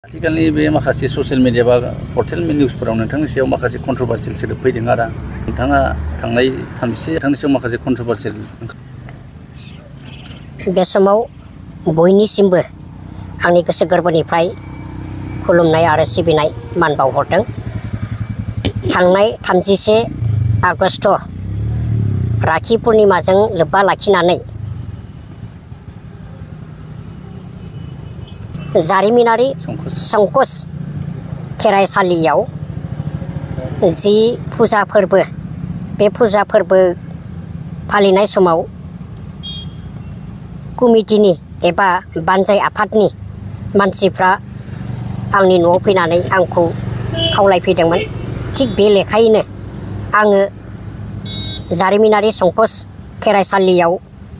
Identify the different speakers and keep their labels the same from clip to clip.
Speaker 1: आथिखालनि बे माखासे ससियेल मिडिया बा पर्टेल निउसफोराव नोंथांनि सायाव माखासे कन्ट्रोभार्सियेल सोदोब फैदों आरो नोंथाङा थांनाय थामजिसे नोंथांनि सायाव माखासे कन्ट्रोभार्सियेल
Speaker 2: बे समाव बयनिसिमबो आंनि गोसो गोरबोनिफ्राय खुलुमनाय आरो सिबिनाय मान बावहरदों। थांनाय 31 आगस्ट राखि पुर्णिमाजों लोब्बा लाखिनानै जारिमिनारि संकस खेराइसालियाव जि फुजा फोरबो बे फुजा फोरबो फालिनाय समाव कमिटिनि एबा बानजाय आफादनि मानसिफ्रा आंनि न'आव फैनानै आंखौ खावलायफैदोंमोन। थिग बे लेखायैनो आङो जारिमिनारि संकस खेराइसालियाव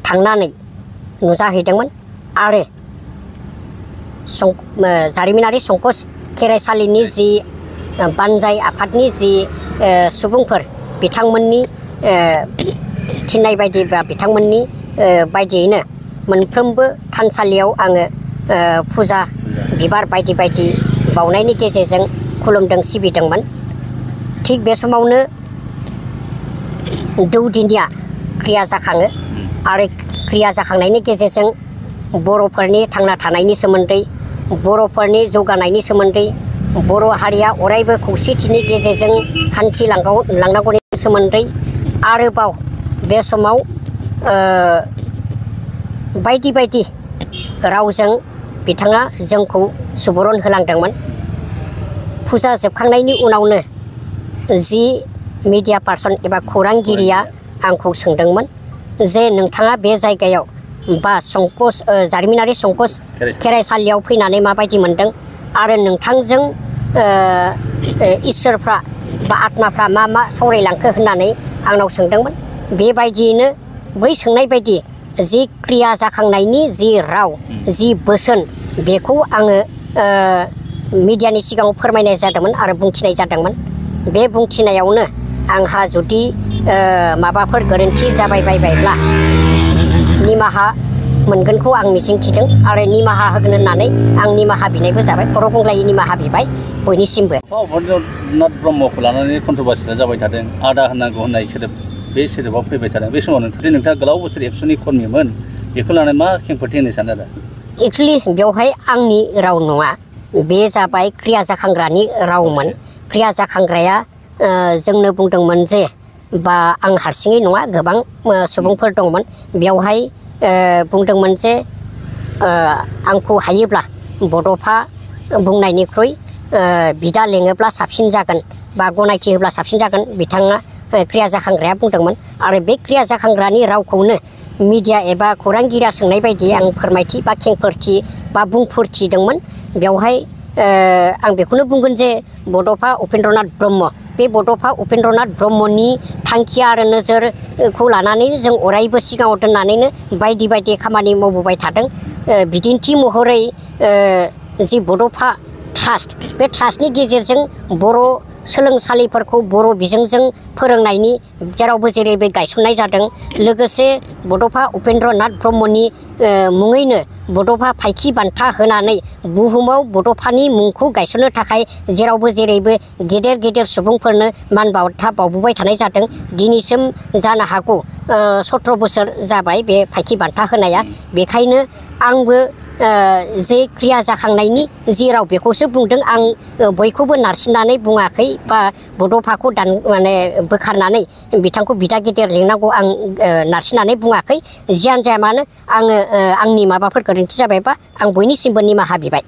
Speaker 2: थांनानै नुजाहैदोंमोन आरो जारिमिनारि संकस खेराइसालिनि जि बानजाय आफादनि जि सुबुंफोर बिथांमोननि थिननाय बायदि बा बिथांमोननि बायदियैनो मोनफ्रोमबो थानसालियाव आङो फुजा बिबार बायदि बायदि बावनायनि गेजेरजों खुलुमदों सिबिदोंमोन। थिग बे समावनो दौदिनिया क्रिया जाखाङो आरो क्रिया जाखांनायनि गेजेरजों बर'फोरनि थांना थानायनि सोमोन्दै बर'फोरनि जौगानायनि सोमोन्दै बर' हारिया अरायबो खौसेथिनि गेजेरजों हान्थिलांनांगौनि सोमोन्दै आरोबाव बे समाव बायदि बायदि रावजों बिथाङा जोंखौ सुबुरुन होलांदोंमोन। फुजा जोबखांनायनि उनावनो जि मिडिया पार्सन एबा खौरांगिरिया आंखौ सोंदोंमोन जे नोंथाङा बे जायगायाव बा संकस जारिमिनारि संकस खेराइसालियाव फैनानै माबायदि मोनदों आरो नोंथांजों इसोरफ्रा बा आत्माफ्रा मा मा सावरायलांखो होननानै आंनाव सोंदोंमोन। बेबायदियैनो बै सोंनाय बायदि जि क्रिया जाखांनायनि जि राव जि बोसोन बेखौ आङो मिडियानि सिगाङाव फोरमायनाय जादोंमोन आरो बुंथिनाय जादोंमोन। बे बुंथिनायावनो आंहा जुदि माबाफोर गोरोन्थि जाबाय बायबायब्ला निमाहा मोनगोनखौ आं मिजिंथिदों आरो निमाहा होगोन होननानै आं निमाहा बिनायबो जाबाय। खर' गंग्लायै निमाहा बिबाय बयनिसिमबो।
Speaker 1: उपेन्द्रनाथ ब्रह्मखौ लानानै कन्ट्रोभार्सियेल जाबाय थादों। आदा होननांगौ होननाय सोदोब बे सोदोबाव फैबाय थादों। बे समाव नोंथाङा गोलाव बोसोर एबसुनि कर्मिमोन, बेखौ लानानै मा खेंफोरथि होनो सानो आदा?
Speaker 2: एक्सुवेलि बेवहाय आंनि राव नङा, बे जाबाय क्रिया जाखांग्रानि रावमोन। क्रिया जाखांग्राया जोंनो बुंदोंमोन जे बा आं हारसिङै नङा गोबां सुबुंफोर दंमोन बेवहाय बुंदोंमोन जे आंखौ हायोब्ला बड'फा बुंनायनिख्रुइ बिदा लेङोब्ला साबसिन जागोन बा गनायथि होब्ला साबसिन जागोन बिथाङा क्रिया जाखांग्राया बुंदोंमोन। आरो बे क्रिया जाखांग्रानि रावखौनो मिडिया एबा खौरांगिरिया सोंनाय बायदि आं फोरमायथि बा खेंफोरथि बा बुंफोरथिदोंमोन। बेवहाय आं बेखौनो बुंगोन जे बड'फा उपेन्द्रनाथ ब्रह्म, बे बड'फा उपेन्द्रनाथ ब्रह्मनि थांखि आरो नोजोरखौ लानानै जों अरायबो सिगाङाव दोननानैनो बायदि बायदि खामानि मावबोबाय थादों। बिदिन्थि महरै जि बड'फा ट्रास्ट, बे ट्रास्टनि गेजेरजों बर' सोलोंसालिफोरखौ बर' बिजोंजों फोरोंनायनि जेरावबो जेरैबो गायसननाय जादों। लोगोसे बड'फा उपेन्द्रनाथ ब्रह्मनि मुङैनो बड'फा फायखि बान्था होनानै बुहुमाव बड'फानि मुंखौ गायसननो थाखाय जेरावबो जेरैबो गेदेर गेदेर सुबुंफोरनो मान बावथा बावबोबाय थानाय जादों। दिनैसिम जानो हागौ 17 बोसोर जाबाय बे फायखि बान्था होनाया। बेखायनो आंबो जे क्रिया जाखांनायनि जि राव बेखौसो बुंदों। आं बयखौबो नारसिननानै बुङाखै बा बड'फाखौ माने बोखारनानै बिथांखौ बिदा गिदिर लिंनांगौ आं नारसिननानै बुङाखै। जियानो जाया मानो आङो आंनि माबाफोर गोरोन्थि जाबायबा आं बयनिसिमबो निमाहा बिबाय।